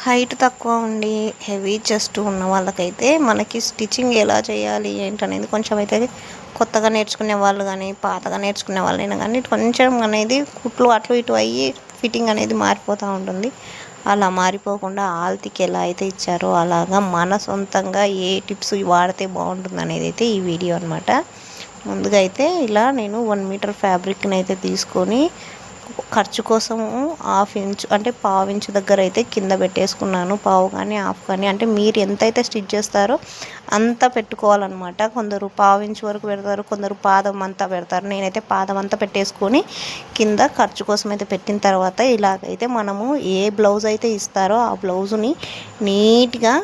Height తక్కువ ఉండి heavy chest ఉన్న వాళ్ళకైతే మనకి స్టిచ్చింగ్ ఎలా చేయాలి ఏంటనేది కొంచెం అయితే కొత్తగా నేర్చుకునే వాళ్ళు కానీ పాతగా నేర్చుకునే వాళ్ళైనా కానీ కొంచెం అనేది కుట్లు అటు ఇటు అయ్యి ఫిట్టింగ్ అనేది మారిపోతూ ఉంటుంది. అలా మారిపోకుండా ఆల్తికి ఎలా అయితే ఇచ్చారో అలాగా మన సొంతంగా ఏ టిప్స్ వాడితే బాగుంటుంది అనేది అయితే ఈ వీడియో అనమాట. ముందుగా అయితే ఇలా నేను 1 మీటర్ ఫ్యాబ్రిక్ని అయితే తీసుకొని ఖర్చు కోసము 1/2 ఇంచు అంటే పావు ఇంచు దగ్గర అయితే కింద పెట్టేసుకున్నాను. పావు కానీ హాఫ్ కానీ అంటే మీరు ఎంతైతే స్టిచ్ చేస్తారో అంత పెట్టుకోవాలన్నమాట. కొందరు పావు ఇంచు వరకు పెడతారు, కొందరు పాదం అంతా పెడతారు. నేనైతే పాదం అంతా పెట్టేసుకొని కింద ఖర్చు కోసం అయితే పెట్టిన తర్వాత ఇలాగైతే మనము ఏ బ్లౌజ్ అయితే ఇస్తారో ఆ బ్లౌజుని నీట్గా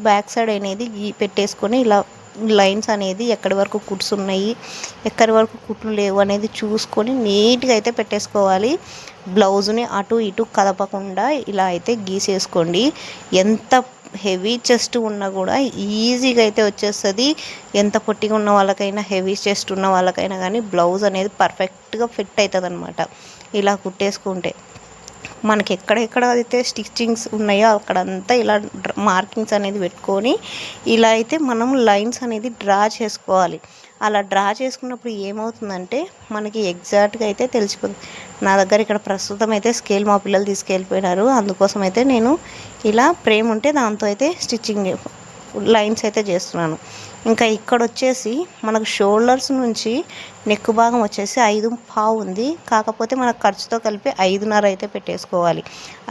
బ్యాక్ సైడ్ అనేది పెట్టేసుకొని ఇలా లైన్స్ అనేది ఎక్కడి వరకు కుట్స్ ఉన్నాయి, ఎక్కడి వరకు కుట్లు లేవు అనేది చూసుకొని నీట్గా అయితే పెట్టేసుకోవాలి. బ్లౌజ్ని అటు ఇటు కదపకుండా ఇలా అయితే గీసేసుకోండి. ఎంత హెవీ చెస్ట్ ఉన్నా కూడా ఈజీగా అయితే వచ్చేస్తుంది. ఎంత పొట్టిగా ఉన్న వాళ్ళకైనా హెవీ చెస్ట్ ఉన్న వాళ్ళకైనా కానీ బ్లౌజ్ అనేది పర్ఫెక్ట్గా ఫిట్ అవుతుంది అనమాట ఇలా కుట్టేసుకుంటే. మనకి ఎక్కడెక్కడ అయితే స్టిచ్చింగ్స్ ఉన్నాయో అక్కడంతా ఇలా మార్కింగ్స్ అనేది పెట్టుకొని ఇలా అయితే మనం లైన్స్ అనేది డ్రా చేసుకోవాలి. అలా డ్రా చేసుకున్నప్పుడు ఏమవుతుందంటే మనకి ఎగ్జాక్ట్గా అయితే తెలిసిపోతుంది. నా దగ్గర ఇక్కడ ప్రస్తుతం అయితే స్కేల్ మా పిల్లలు తీసుకెళ్ళిపోయినారు, అందుకోసం అయితే నేను ఇలా ఫ్రేమ్ ఉంటే దాంతో అయితే స్టిచ్చింగ్ లైన్స్ అయితే చేస్తున్నాను. ఇంకా ఇక్కడ వచ్చేసి మనకు షోల్డర్స్ నుంచి నెక్ భాగం వచ్చేసి 5.5 ఉంది. కాకపోతే మన ఖర్చుతో కలిపి 5.5 అయితే పెట్టేసుకోవాలి.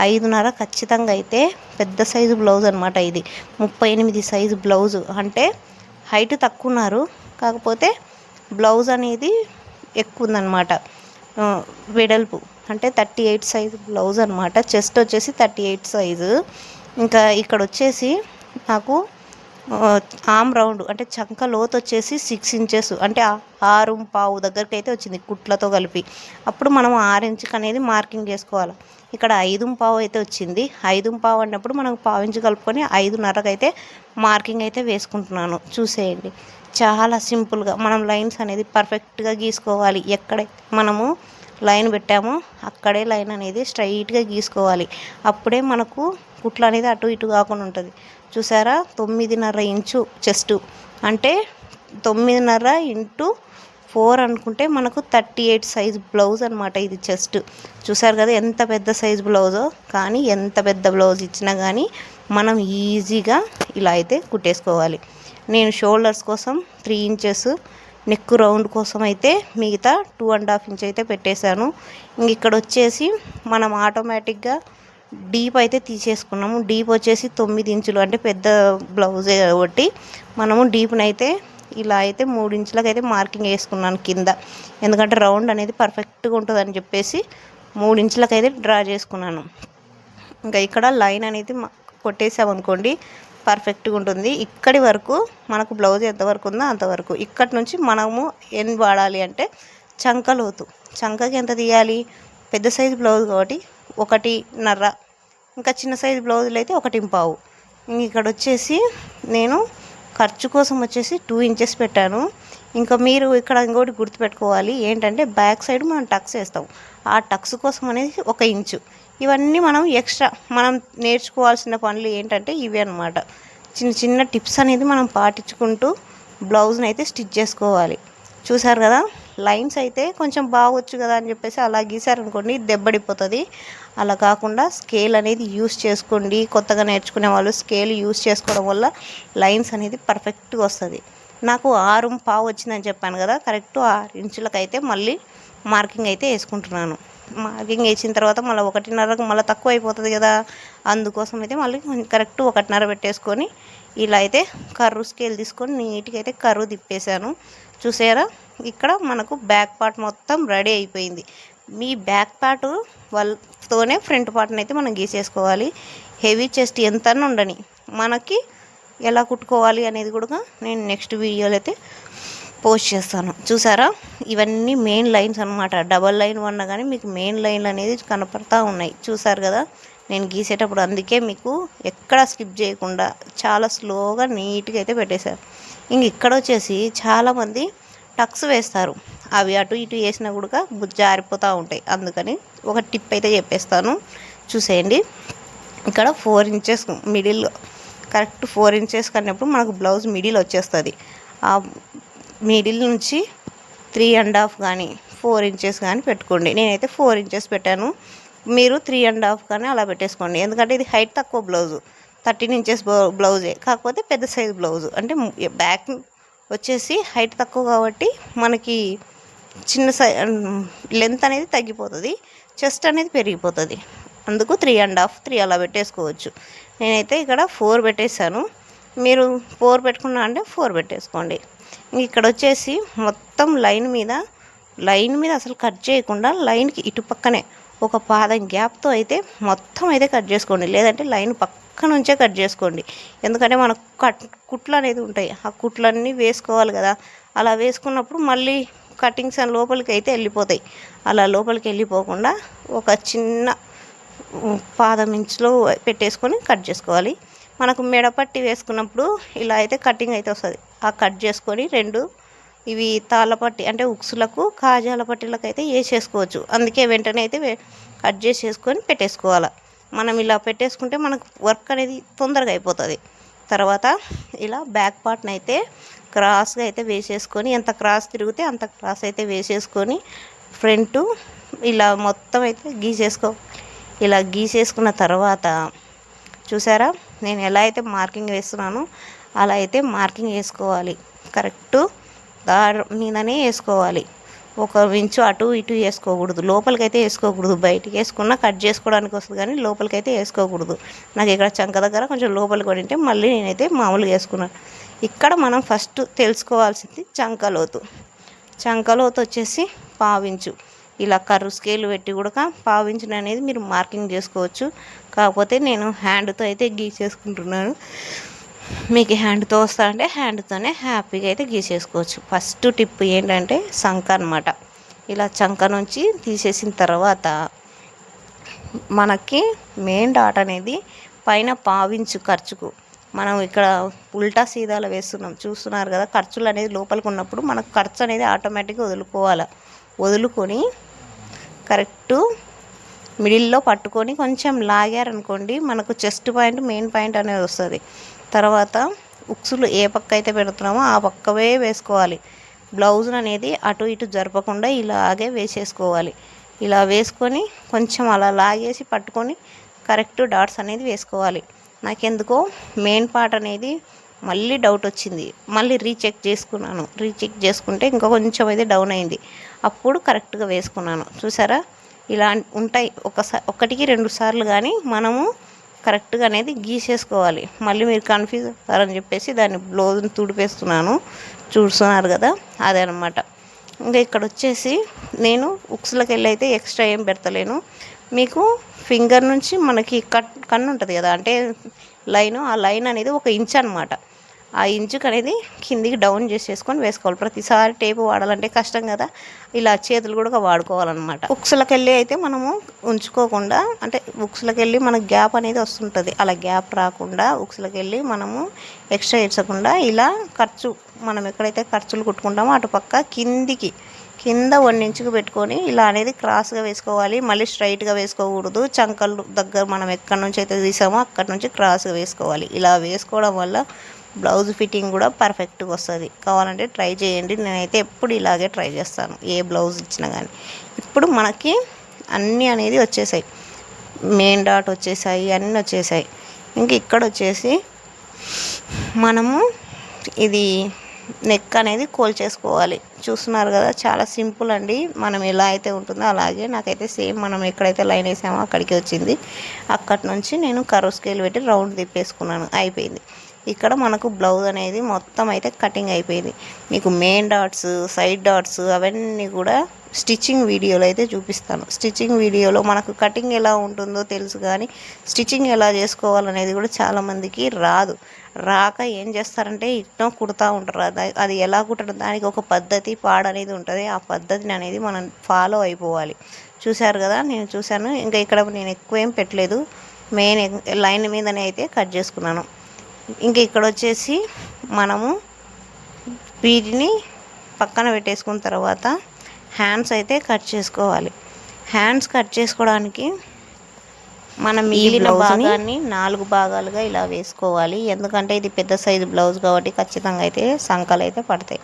5.5 ఖచ్చితంగా అయితే పెద్ద సైజు బ్లౌజ్ అనమాట. ఇది 38 సైజు బ్లౌజు. అంటే హైట్ తక్కువ ఉన్నారు, కాకపోతే బ్లౌజ్ అనేది ఎక్కువ ఉందన్నమాట. వెడల్పు అంటే 38 సైజు బ్లౌజ్ అనమాట. చెస్ట్ వచ్చేసి 38 సైజు. ఇంకా ఇక్కడ వచ్చేసి నాకు ఆమ్ రౌండ్ అంటే చంక లోతు వచ్చేసి 6 ఇంచెస్ అంటే 6.5 దగ్గరికి అయితే వచ్చింది కుట్లతో కలిపి. అప్పుడు మనం 6 ఇంచుకి అనేది మార్కింగ్ చేసుకోవాలి. ఇక్కడ 5.5 అయితే వచ్చింది. 5.5 అన్నప్పుడు మనం పావు ఇంచు కలుపుకొని 5.5కి అయితే మార్కింగ్ అయితే వేసుకుంటున్నాను. చూసేయండి, చాలా సింపుల్గా మనం లైన్స్ అనేది పర్ఫెక్ట్గా గీసుకోవాలి. ఎక్కడ మనము లైన్ పెట్టామో అక్కడే లైన్ అనేది స్ట్రైట్గా గీసుకోవాలి. అప్పుడే మనకు కుట్లు అనేది అటు ఇటు కాకుండా ఉంటుంది. చూసారా, 9.5 ఇంచు చెస్టు అంటే 9.5 ఇంటూ 4 అనుకుంటే మనకు 38 సైజు బ్లౌజ్ అనమాట. ఇది చెస్ట్ చూసారు కదా ఎంత పెద్ద సైజు బ్లౌజో. కానీ ఎంత పెద్ద బ్లౌజ్ ఇచ్చినా కానీ మనం ఈజీగా ఇలా అయితే కుట్టేసుకోవాలి. నేను షోల్డర్స్ కోసం 3 ఇంచెస్, నెక్ రౌండ్ కోసం అయితే మిగతా 2.5 ఇంచ్ అయితే పెట్టేశాను. ఇంక ఇక్కడ వచ్చేసి మనం ఆటోమేటిక్గా డీప్ అయితే తీసేసుకున్నాము. డీప్ వచ్చేసి 9 ఇంచులు అంటే పెద్ద బ్లౌజే కాబట్టి మనము డీప్ని అయితే ఇలా అయితే 3 ఇంచులకు అయితే మార్కింగ్ వేసుకున్నాను కింద. ఎందుకంటే రౌండ్ అనేది పర్ఫెక్ట్గా ఉంటుందని చెప్పేసి 3 ఇంచులకు అయితే డ్రా చేసుకున్నాను. ఇంకా ఇక్కడ లైన్ అనేది కొట్టేసామనుకోండి పర్ఫెక్ట్గా ఉంటుంది. ఇక్కడి వరకు మనకు బ్లౌజ్ ఎంతవరకు ఉందో అంతవరకు. ఇక్కడి నుంచి మనము ఏం వాడాలి అంటే చంకలోతు. చంకకి ఎంత తీయాలి? పెద్ద సైజు బ్లౌజ్ కాబట్టి 1.5, ఇంకా చిన్న సైజు బ్లౌజులు అయితే 1.5. ఇక్కడ వచ్చేసి నేను ఖర్చు కోసం వచ్చేసి 2 ఇంచెస్ పెట్టాను. ఇంకా మీరు ఇక్కడ ఇంకోటి గుర్తుపెట్టుకోవాలి ఏంటంటే బ్యాక్ సైడ్ మనం టక్స్ వేస్తాం. ఆ టక్స్ కోసం అనేది 1 ఇంచు. ఇవన్నీ మనం ఎక్స్ట్రా మనం నేర్చుకోవాల్సిన పనులు ఏంటంటే ఇవే అనమాట. చిన్న చిన్న టిప్స్ అనేది మనం పాటించుకుంటూ బ్లౌజ్ని అయితే స్టిచ్ చేసుకోవాలి. చూసారు కదా, లైన్స్ అయితే కొంచెం బాగొచ్చు కదా అని చెప్పేసి అలా గీసారనుకోండి దెబ్బడిపోతుంది. అలా కాకుండా స్కేల్ అనేది యూస్ చేసుకోండి. కొత్తగా నేర్చుకునే వాళ్ళు స్కేల్ యూస్ చేసుకోవడం వల్ల లైన్స్ అనేది పర్ఫెక్ట్గా వస్తుంది. నాకు 6.5 వచ్చిందని చెప్పాను కదా, కరెక్ట్ 6 ఇంచులకు అయితే మళ్ళీ మార్కింగ్ అయితే వేసుకుంటున్నాను. మార్కింగ్ వేసిన తర్వాత మళ్ళీ 1.5కు మళ్ళీ తక్కువ అయిపోతుంది కదా, అందుకోసం అయితే మళ్ళీ కరెక్ట్ 1.5 పెట్టేసుకొని ఇలా అయితే కర్రు స్కేల్ తీసుకొని నీట్గా అయితే కర్రు తిప్పేశాను. చూసారా, ఇక్కడ మనకు బ్యాక్ పార్ట్ మొత్తం రెడీ అయిపోయింది. మీ బ్యాక్ పార్ట్ వాళ్ళతోనే ఫ్రంట్ పార్ట్ని అయితే మనం గీసేసుకోవాలి. హెవీ చెస్ట్ ఎంత ఉండని మనకి ఎలా కుట్టుకోవాలి అనేది కూడా నేను నెక్స్ట్ వీడియోలో అయితే పోస్ట్ చేస్తాను. చూసారా, ఇవన్నీ మెయిన్ లైన్స్ అనమాట. డబల్ లైన్ వన్నా కానీ మీకు మెయిన్ లైన్లు అనేది కనపడతా ఉన్నాయి. చూసారు కదా, నేను గీసేటప్పుడు అందుకే మీకు ఎక్కడ స్కిప్ చేయకుండా చాలా స్లోగా నీట్గా అయితే పెట్టేశారు. ఇంక ఇక్కడ వచ్చేసి చాలామంది టక్స్ వేస్తారు. అవి అటు ఇటు వేసినా కూడా జారిపోతూ ఉంటాయి. అందుకని ఒక టిప్ అయితే చెప్పేస్తాను, చూసేయండి. ఇక్కడ 4 ఇంచెస్ మిడిల్, కరెక్ట్ 4 ఇంచెస్ కన్నప్పుడు మనకు బ్లౌజ్ మిడిల్ వచ్చేస్తుంది. ఆ మిడిల్ నుంచి 3.5 కానీ 4 ఇంచెస్ కానీ పెట్టుకోండి. నేనైతే 4 ఇంచెస్ పెట్టాను. మీరు 3.5 కానీ అలా పెట్టేసుకోండి. ఎందుకంటే ఇది హైట్ తక్కువ బ్లౌజు, 13 ఇంచెస్ బ్లౌజే, కాకపోతే పెద్ద సైజ్ బ్లౌజు. అంటే బ్యాక్ వచ్చేసి హైట్ తక్కువ కాబట్టి మనకి చిన్న లెంత్ అనేది తగ్గిపోతుంది, చెస్ట్ అనేది పెరిగిపోతుంది. అందుకు 3.5, 3 అలా పెట్టేసుకోవచ్చు. నేనైతే ఇక్కడ 4 పెట్టేశాను. మీరు 4 పెట్టుకున్నా అంటే 4 పెట్టేసుకోండి. ఇక్కడ వచ్చేసి మొత్తం లైన్ మీద అసలు కట్ చేయకుండా లైన్కి ఇటు పక్కనే ఒక పాదం గ్యాప్తో అయితే మొత్తం అయితే కట్ చేసుకోండి. లేదంటే లైన్ పక్క నుంచే కట్ చేసుకోండి. ఎందుకంటే మనకు కుట్లు అనేది ఉంటాయి, ఆ కుట్లన్నీ వేసుకోవాలి కదా. అలా వేసుకున్నప్పుడు మళ్ళీ కటింగ్స్ అని లోపలికి అయితే వెళ్ళిపోతాయి. అలా లోపలికి వెళ్ళిపోకుండా ఒక చిన్న పాదం ఇంచులో పెట్టేసుకొని కట్ చేసుకోవాలి. మనకు మెడపట్టి వేసుకున్నప్పుడు ఇలా అయితే కటింగ్ అయితే వస్తుంది. ఆ కట్ చేసుకొని 2 ఇవి తాళ్ళపట్టి అంటే ఉక్సులకు కాజాల పట్టీలకు అయితే వేసేసుకోవచ్చు. అందుకే వెంటనే అయితే కట్ చేసేసుకొని పెట్టేసుకోవాలి. మనం ఇలా పెట్టేసుకుంటే మనకు వర్క్ అనేది తొందరగా అయిపోతుంది. తర్వాత ఇలా బ్యాక్ పార్ట్ని అయితే క్రాస్గా అయితే వేసేసుకొని, ఎంత క్రాస్ తిరిగితే అంత క్రాస్ అయితే వేసేసుకొని ఫ్రంట్ ఇలా మొత్తం అయితే గీసేసుకోవాలి. ఇలా గీసేసుకున్న తర్వాత చూసారా నేను ఎలా అయితే మార్కింగ్ వేస్తున్నానో అలా అయితే మార్కింగ్ వేసుకోవాలి. కరెక్ట్ దారి మీదనే వేసుకోవాలి. 1 ఇంచు అటు ఇటు వేసుకోకూడదు. లోపలికైతే వేసుకోకూడదు. బయటికి వేసుకున్నా కట్ చేసుకోవడానికి వస్తుంది కానీ లోపలికైతే వేసుకోకూడదు. నాకు ఇక్కడ చంక దగ్గర కొంచెం లోపలికి పడింటే మళ్ళీ నేనైతే మామూలుగా వేసుకున్నాను. ఇక్కడ మనం ఫస్ట్ తెలుసుకోవాల్సింది చంకలోతు. చంకలోతు వచ్చేసి 1/4 ఇంచు. ఇలా కర్వ్ స్కేల్ పెట్టి కూడా 1/4 ఇంచుని అనేది మీరు మార్కింగ్ చేసుకోవచ్చు. కాకపోతే నేను హ్యాండ్తో అయితే గీసేసుకుంటున్నాను. మీకు హ్యాండ్తో వస్తా అంటే హ్యాండ్తోనే హ్యాపీగా అయితే గీసేసుకోవచ్చు. ఫస్ట్ టిప్ ఏంటంటే సంక అనమాట. ఇలా చంక నుంచి తీసేసిన తర్వాత మనకి మెయిన్ డాట్ అనేది పైన 1/4 ఇంచు ఖర్చుకు మనం ఇక్కడ ఉల్టా సీదాలో వేస్తున్నాం చూస్తున్నారు కదా. ఖర్చులు అనేది లోపలికి ఉన్నప్పుడు మనకు ఖర్చు అనేది ఆటోమేటిక్గా వదులుకొని కరెక్టు మిడిల్లో పట్టుకొని కొంచెం లాగారనుకోండి మనకు చెస్ట్ పాయింట్ మెయిన్ పాయింట్ అనేది వస్తుంది. తర్వాత ఉక్సులు ఏ పక్క అయితే పెడుతున్నామో ఆ పక్కవే వేసుకోవాలి. బ్లౌజ్ అనేది అటు ఇటు జరపకుండా ఇలాగే వేసేసుకోవాలి. ఇలా వేసుకొని కొంచెం అలా లాగేసి పట్టుకొని కరెక్ట్ డాట్స్ అనేది వేసుకోవాలి. నాకెందుకో మెయిన్ పార్ట్ అనేది మళ్ళీ డౌట్ వచ్చింది. మళ్ళీ రీచెక్ చేసుకుంటే ఇంకా కొంచెం అయితే డౌన్ అయింది. అప్పుడు కరెక్ట్గా వేసుకున్నాను. చూసారా ఇలా ఉంటాయి. 1-2 సార్లు కానీ మనము కరెక్ట్గా అనేది గీసేసుకోవాలి. మళ్ళీ మీరు కన్ఫ్యూజ్ అవుతారని చెప్పేసి దాన్ని బ్లౌజ్ని తుడిపేస్తున్నాను. చూస్తున్నారు కదా అదే అనమాట. ఇంకా ఇక్కడ వచ్చేసి నేను ఉక్స్లోకి వెళ్ళి అయితే ఎక్స్ట్రా ఏం పెడతలేను. మీకు ఫింగర్ నుంచి మనకి కన్ను ఉంటుంది కదా, అంటే ఆ లైన్ అనేది 1 ఇంచ్ అనమాట. ఆ ఇంచుకు అనేది కిందికి డౌన్ చేసేసుకొని వేసుకోవాలి. ప్రతిసారి టేపు వాడాలంటే కష్టం కదా, ఇలా చేతులు కూడా వాడుకోవాలన్నమాట. ఉక్స్లోకి వెళ్ళి అయితే మనము ఉంచుకోకుండా, అంటే ఉక్స్లోకి వెళ్ళి మనకు గ్యాప్ అనేది వస్తుంటుంది. అలా గ్యాప్ రాకుండా ఉక్స్లోకి వెళ్ళి మనము ఎక్స్ట్రా ఇచ్చకుండా ఇలా మనం ఎక్కడైతే ఖర్చులు కుట్టుకుంటామో అటుపక్క కింద 1 ఇంచుకు పెట్టుకొని ఇలా అనేది క్రాస్గా వేసుకోవాలి. మళ్ళీ స్ట్రైట్గా వేసుకోకూడదు. చంకలు దగ్గర మనం ఎక్కడి నుంచి అయితే తీసామో అక్కడి నుంచి క్రాస్గా వేసుకోవాలి. ఇలా వేసుకోవడం వల్ల బ్లౌజ్ ఫిట్టింగ్ కూడా పర్ఫెక్ట్గా వస్తుంది. కావాలంటే ట్రై చేయండి. నేనైతే ఎప్పుడు ఇలాగే ట్రై చేస్తాను ఏ బ్లౌజ్ ఇచ్చినా కానీ. ఇప్పుడు మనకి అన్నీ అనేది వచ్చేసాయి, మెయిన్ డాట్ వచ్చేసాయి, అన్నీ వచ్చేసాయి. ఇంక ఇక్కడ వచ్చేసి మనము ఇది నెక్ అనేది చేసుకోవాలి. చూస్తున్నారు కదా చాలా సింపుల్ అండి. మనం ఎలా అయితే ఉంటుందో అలాగే నాకైతే సేమ్ మనం ఎక్కడైతే లైన్ వేసామో అక్కడికి వచ్చింది. అక్కడి నుంచి నేను కర్వ్ స్కేల్ పెట్టి రౌండ్ తిప్పేసుకున్నాను, అయిపోయింది. ఇక్కడ మనకు బ్లౌజ్ అనేది మొత్తం అయితే కటింగ్ అయిపోయింది. మీకు మెయిన్ డాట్స్, సైడ్ డాట్స్ అవన్నీ కూడా స్టిచ్చింగ్ వీడియోలో అయితే చూపిస్తాను. స్టిచ్చింగ్ వీడియోలో మనకు కటింగ్ ఎలా ఉంటుందో తెలుసు కానీ స్టిచ్చింగ్ ఎలా చేసుకోవాలనేది కూడా చాలామందికి రాక ఏం చేస్తారంటే ఇట్లా కుడతా ఉంటారు. అది ఎలా కుట్టడం దానికి ఒక పద్ధతి అనేది ఉంటుంది. ఆ పద్ధతిని అనేది మనం ఫాలో అయిపోవాలి. చూశారు కదా, నేను చూశాను. ఇంకా ఇక్కడ నేను ఎక్కువ ఏం పెట్టలేదు, మెయిన్ లైన్ మీదనే అయితే కట్ చేసుకున్నాను. ఇంకా ఇక్కడ వచ్చేసి మనము వీటిని పక్కన పెట్టేసుకున్న తర్వాత హ్యాండ్స్ అయితే కట్ చేసుకోవాలి. హ్యాండ్స్ కట్ చేసుకోవడానికి మనం మిగిలిన భాగాన్ని 4 భాగాలుగా ఇలా వేసుకోవాలి. ఎందుకంటే ఇది పెద్ద సైజు బ్లౌజ్ కాబట్టి ఖచ్చితంగా అయితే సంకలు అయితే పడతాయి.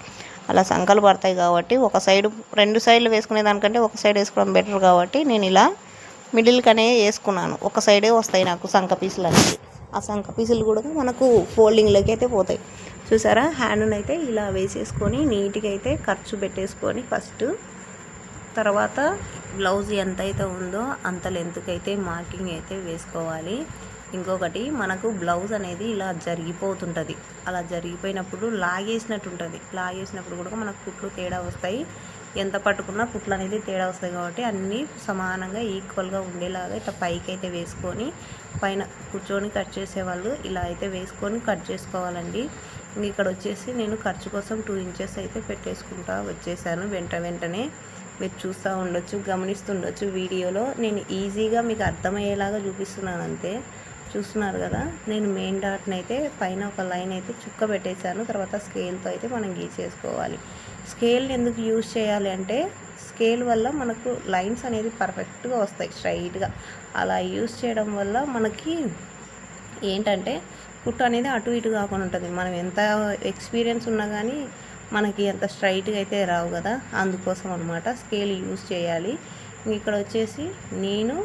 అలా సంకలు పడతాయి కాబట్టి ఒక సైడు 2 సైడ్లు వేసుకునే దానికంటే ఒక సైడ్ వేసుకోవడం బెటర్ కాబట్టి నేను ఇలా మిడిల్కనే వేసుకున్నాను. ఒక సైడే వస్తాయి నాకు సంక పీసులు అనేది. ఆ సంక పీసులు కూడా మనకు ఫోల్డింగ్లోకి అయితే పోతాయి. చూసారా, హ్యాండ్ని అయితే ఇలా వేసేసుకొని నీట్గా అయితే ఖర్చు పెట్టేసుకొని ఫస్ట్, తర్వాత బ్లౌజ్ ఎంత అయితే ఉందో అంత లెంత్కి అయితే మార్కింగ్ అయితే వేసుకోవాలి. ఇంకొకటి, మనకు బ్లౌజ్ అనేది ఇలా జరిగిపోతుంటుంది. అలా జరిగిపోయినప్పుడు లాగేసినట్టు ఉంటుంది. లాగేసినప్పుడు కూడా మనకు కుట్లు తేడా వస్తాయి. ఎంత పట్టుకున్నా కుట్లు అనేది తేడా వస్తాయి కాబట్టి అన్నీ సమానంగా ఈక్వల్గా ఉండేలాగా ఇట్లా పైకి అయితే వేసుకొని పైన కూర్చొని కట్ చేసేవాళ్ళు ఇలా అయితే వేసుకొని కట్ చేసుకోవాలండి. ఇక్కడ వచ్చేసి నేను ఖర్చు కోసం 2 ఇంచెస్ అయితే పెట్టేసుకుంటా వచ్చేసాను. వెంటనే మీరు చూస్తూ ఉండొచ్చు, గమనిస్తుండొచ్చు వీడియోలో. నేను ఈజీగా మీకు అర్థమయ్యేలాగా చూపిస్తున్నాను అంతే. చూస్తున్నారు కదా, నేను మెయిన్ డాట్ని అయితే పైన ఒక లైన్ అయితే చుక్క పెట్టేశాను. తర్వాత స్కేల్తో అయితే మనం గీసేసుకోవాలి. స్కేల్ని ఎందుకు యూజ్ చేయాలి అంటే స్కేల్ వల్ల మనకు లైన్స్ అనేది పర్ఫెక్ట్గా వస్తాయి స్ట్రైట్గా. అలా యూజ్ చేయడం వల్ల మనకి ఏంటంటే కుట్టు అనేది అటు ఇటు కాకుండా ఉంటుంది. మనం ఎంత ఎక్స్పీరియన్స్ ఉన్నా కానీ మనకి అంత స్ట్రైట్గా అయితే రావు కదా, అందుకోసం అనమాట స్కేల్ యూజ్ చేయాలి. ఇక్కడ వచ్చేసి నేను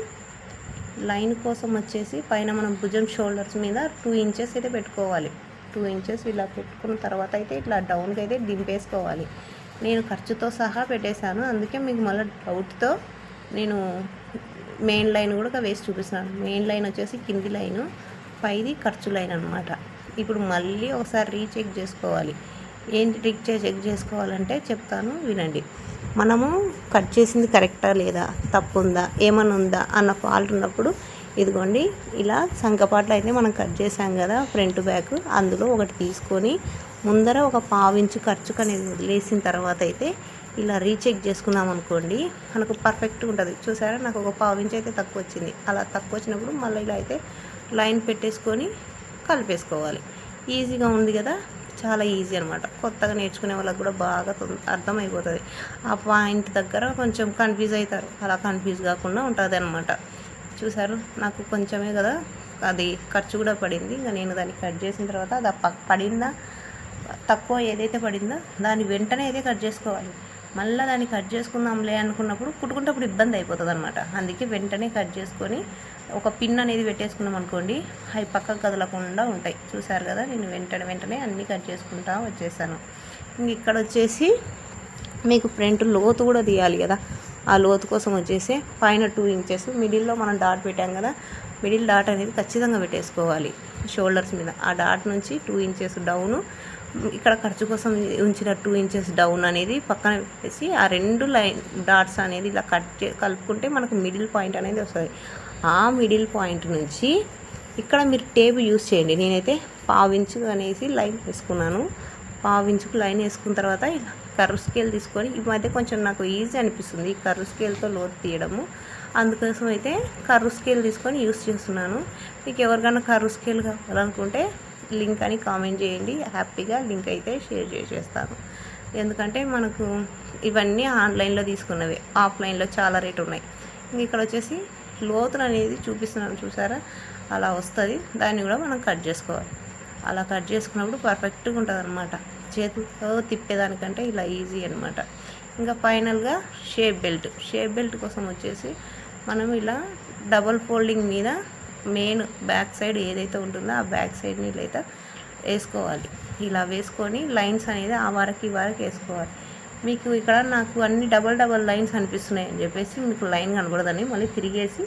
లైన్ కోసం వచ్చేసి పైన మనం భుజం షోల్డర్స్ మీద 2 ఇంచెస్ అయితే పెట్టుకోవాలి. 2 ఇంచెస్ ఇలా పెట్టుకున్న తర్వాత అయితే ఇట్లా డౌన్కి అయితే దింపేసుకోవాలి. నేను ఖర్చుతో సహా పెట్టేశాను, అందుకే మీకు మళ్ళీ డౌట్తో నేను మెయిన్ లైన్ కూడా వేసి చూపిస్తున్నాను. మెయిన్ లైన్ వచ్చేసి కింది లైను, పైది ఖర్చు లైన్ అనమాట. ఇప్పుడు మళ్ళీ ఒకసారి రీచెక్ చేసుకోవాలి. ఏంటి చెక్ చేసుకోవాలంటే చెప్తాను వినండి. మనము కట్ చేసింది కరెక్టా లేదా, తప్పు ఉందా, ఏమన్నా ఉందా అన్న ఫాల్ట్ ఉన్నప్పుడు ఇదిగోండి ఇలా సంకపాట్లు అయితే మనం కట్ చేసాం కదా ఫ్రంట్ బ్యాక్, అందులో ఒకటి తీసుకొని ముందర ఒక 1/2 ఇంచు ఖర్చుకు అనేది వదిలేసిన తర్వాత అయితే ఇలా రీచెక్ చేసుకున్నాం అనుకోండి మనకు పర్ఫెక్ట్గా ఉంటుంది. చూసారా, నాకు ఒక 1/2 ఇంచు అయితే తక్కువ వచ్చింది. అలా తక్కువ వచ్చినప్పుడు మళ్ళీ ఇలా అయితే లైన్ పెట్టేసుకొని కలిపేసుకోవాలి. ఈజీగా ఉంది కదా, చాలా ఈజీ అనమాట. కొత్తగా నేర్చుకునే వాళ్ళకి కూడా బాగా అర్థమైపోతుంది. ఆ పాయింట్ దగ్గర కొంచెం కన్ఫ్యూజ్ అవుతారు, అలా కన్ఫ్యూజ్ కాకుండా ఉంటుంది అనమాట. చూసారు, నాకు కొంచెమే కదా అది ఖర్చు కూడా పడింది. ఇంకా నేను దాన్ని కట్ చేసిన తర్వాత అది పడిందా తక్కువ ఏదైతే పడిందో దాన్ని వెంటనే అయితే కట్ చేసుకోవాలి. మళ్ళీ దాన్ని కట్ చేసుకుందాంలే అనుకున్నప్పుడు కుట్టుకుంటప్పుడు ఇబ్బంది అయిపోతుంది అనమాట. అందుకే వెంటనే కట్ చేసుకొని ఒక పిన్ అనేది పెట్టేసుకున్నాం అనుకోండి, అవి పక్కకు కదలకుండా ఉంటాయి. చూసారు కదా, నేను వెంటనే అన్నీ కట్ చేసుకుంటా వచ్చేసాను. ఇంక ఇక్కడ వచ్చేసి మీకు ఫ్రంట్ లోతు కూడా తీయాలి కదా, ఆ లోతు కోసం వచ్చేసి పైన 2 ఇంచెస్ మిడిల్లో మనం డాట్ పెట్టాం కదా, మిడిల్ డాట్ అనేది ఖచ్చితంగా పెట్టేసుకోవాలి షోల్డర్స్ మీద. ఆ డాట్ నుంచి 2 ఇంచెస్ డౌను, ఇక్కడ ఖర్చు కోసం ఉంచిన 2 ఇంచెస్ డౌన్ అనేది పక్కన పెట్టేసి ఆ 2 లైన్ డాట్స్ అనేది ఇలా కలుపుకుంటే మనకు మిడిల్ పాయింట్ అనేది వస్తుంది. ఆ మిడిల్ పాయింట్ నుంచి ఇక్కడ మీరు టేప్ యూస్ చేయండి. నేనైతే 1/2 ఇంచు అనేసి లైన్ వేసుకున్నాను. 1/2 ఇంచుకు లైన్ వేసుకున్న తర్వాత కర్వ్ స్కేల్ తీసుకొని, ఈ మధ్య కొంచెం నాకు ఈజీ అనిపిస్తుంది ఈ కర్వ్ స్కేల్తో లోతు తీయడము, అందుకోసం అయితే కర్వ్ స్కేల్ తీసుకొని యూస్ చేస్తున్నాను. మీకు ఎవరికైనా కర్వ్ స్కేల్ కావాలనుకుంటే లింక్ అని కామెంట్ చేయండి, హ్యాపీగా లింక్ అయితే షేర్ చేసేస్తాను. ఎందుకంటే మనకు ఇవన్నీ ఆన్లైన్లో తీసుకున్నవి, ఆఫ్లైన్లో చాలా రేటు ఉన్నాయి. ఇక్కడ వచ్చేసి లోతులు అనేది చూపిస్తున్నాను, చూసారా, అలా వస్తుంది. దాన్ని కూడా మనం కట్ చేసుకోవాలి. అలా కట్ చేసుకున్నప్పుడు పర్ఫెక్ట్గా ఉంటుంది అనమాట. చేతితో తిప్పేదానికంటే ఇలా ఈజీ అనమాట. ఇంకా ఫైనల్గా షేప్ బెల్ట్ కోసం వచ్చేసి మనం ఇలా డబల్ ఫోల్డింగ్ మీద మెయిన్ బ్యాక్ సైడ్ ఏదైతే ఉంటుందో ఆ బ్యాక్ సైడ్ని ఇలా వేసుకోవాలి. ఇలా వేసుకొని లైన్స్ అనేది ఆ వరకు ఈ వరకు వేసుకోవాలి. మీకు ఇక్కడ నాకు అన్ని డబల్ లైన్స్ అనిపిస్తున్నాయి అని చెప్పేసి మీకు లైన్ కనబడదని మళ్ళీ తిరిగేసి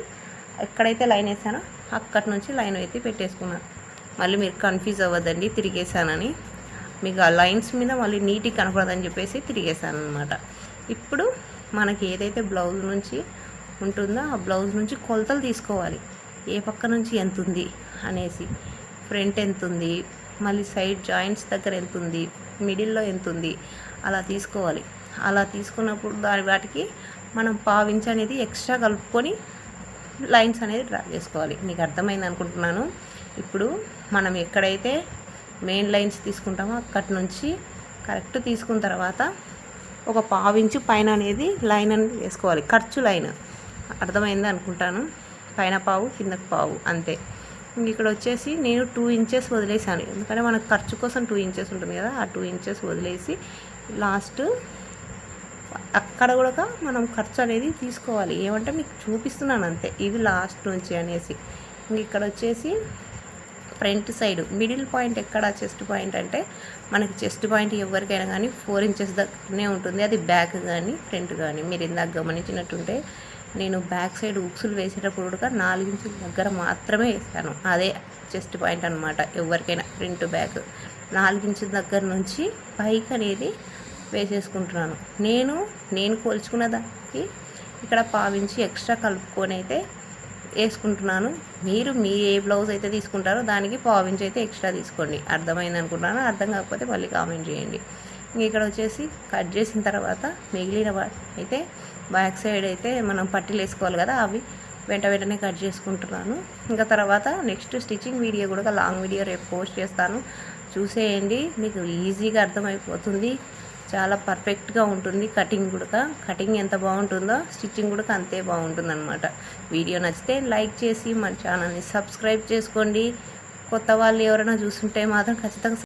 ఎక్కడైతే లైన్ వేసానో అక్కడి నుంచి లైన్ అయితే పెట్టేసుకున్నాను. మళ్ళీ మీరు కన్ఫ్యూజ్ అవ్వద్దండి తిరిగేసానని, మీకు ఆ లైన్స్ మీద మళ్ళీ నీట్గా కనపడదని చెప్పేసి తిరిగేసాను అనమాట. ఇప్పుడు మనకి ఏదైతే బ్లౌజ్ నుంచి ఉంటుందో ఆ బ్లౌజ్ నుంచి కొలతలు తీసుకోవాలి. ఏ పక్క నుంచి ఎంత ఉంది అనేసి, ఫ్రంట్ ఎంత ఉంది, మళ్ళీ సైడ్ జాయింట్స్ దగ్గర ఎంత ఉంది, మిడిల్లో ఎంత ఉంది, అలా తీసుకోవాలి. అలా తీసుకున్నప్పుడు వాటికి మనం 1/2 ఇంచ్ అనేది ఎక్స్ట్రా కలుపుకొని లైన్స్ అనేది డ్రా చేసుకోవాలి. మీకు అర్థమైంది అనుకుంటున్నాను. ఇప్పుడు మనం ఎక్కడైతే మెయిన్ లైన్స్ తీసుకుంటామో అక్కడి నుంచి కరెక్ట్ తీసుకున్న తర్వాత ఒక 1/2 ఇంచు పైన అనేది లైన్ అనేది వేసుకోవాలి, ఖర్చు లైన్. అర్థమైంది అనుకుంటాను. పైన పావు కిందకు పావు అంతే. ఇక్కడ వచ్చేసి నేను 2 ఇంచెస్ వదిలేసాను, ఎందుకంటే మనకు ఖర్చు కోసం 2 ఇంచెస్ ఉంటుంది కదా, ఆ 2 ఇంచెస్ వదిలేసి లాస్ట్ అక్కడ కూడా మనం ఖర్చు అనేది తీసుకోవాలి. ఏమంటే మీకు చూపిస్తున్నాను అంతే, ఇది లాస్ట్ నుంచి అనేసి. ఇక్కడ వచ్చేసి ఫ్రంట్ సైడ్ మిడిల్ పాయింట్ ఎక్కడ చెస్ట్ పాయింట్ అంటే మనకి చెస్ట్ పాయింట్ ఎవరికైనా కానీ 4 ఇంచెస్ దగ్గరనే ఉంటుంది, అది బ్యాక్ కానీ ఫ్రంట్ కానీ. మీరు ఇందాక గమనించినట్టుంటే నేను బ్యాక్ సైడ్ ఉక్సులు వేసేటప్పుడు కూడా 4 ఇంచుల దగ్గర మాత్రమే వేసాను, అదే చెస్ట్ పాయింట్ అనమాట. ఎవరికైనా ఫ్రంట్ బ్యాక్ 4 ఇంచుల దగ్గర నుంచి పైకి అనేది వేసేసుకుంటున్నాను. నేను కోల్చుకున్న దానికి ఇక్కడ పావించి ఎక్స్ట్రా కలుపుకొని అయితే వేసుకుంటున్నాను. మీరు ఏ బ్లౌజ్ అయితే తీసుకుంటారో దానికి పావించి అయితే ఎక్స్ట్రా తీసుకోండి. అర్థమైంది అనుకుంటున్నాను, అర్థం కాకపోతే మళ్ళీ కామెంట్ చేయండి. ఇక్కడ వచ్చేసి కట్ చేసిన తర్వాత మిగిలిన అయితే బ్యాక్ సైడ్ అయితే మనం పట్టీలు వేసుకోవాలి కదా, అవి వెంటనే కట్ చేసుకుంటున్నాను. ఇంకా తర్వాత నెక్స్ట్ స్టిచ్చింగ్ వీడియో కూడా లాంగ్ వీడియో రేపు పోస్ట్ చేస్తాను, చూసేయండి. మీకు ఈజీగా అర్థమైపోతుంది, చాలా పర్ఫెక్ట్గా ఉంటుంది. కటింగ్ ఎంత బాగుంటుందో స్టిచ్చింగ్ కూడా అంతే బాగుంటుంది అనమాట. వీడియో నచ్చితే లైక్ చేసి మన ఛానల్ని సబ్స్క్రైబ్ చేసుకోండి. కొత్త వాళ్ళు ఎవరైనా చూస్తుంటే మాత్రం ఖచ్చితంగా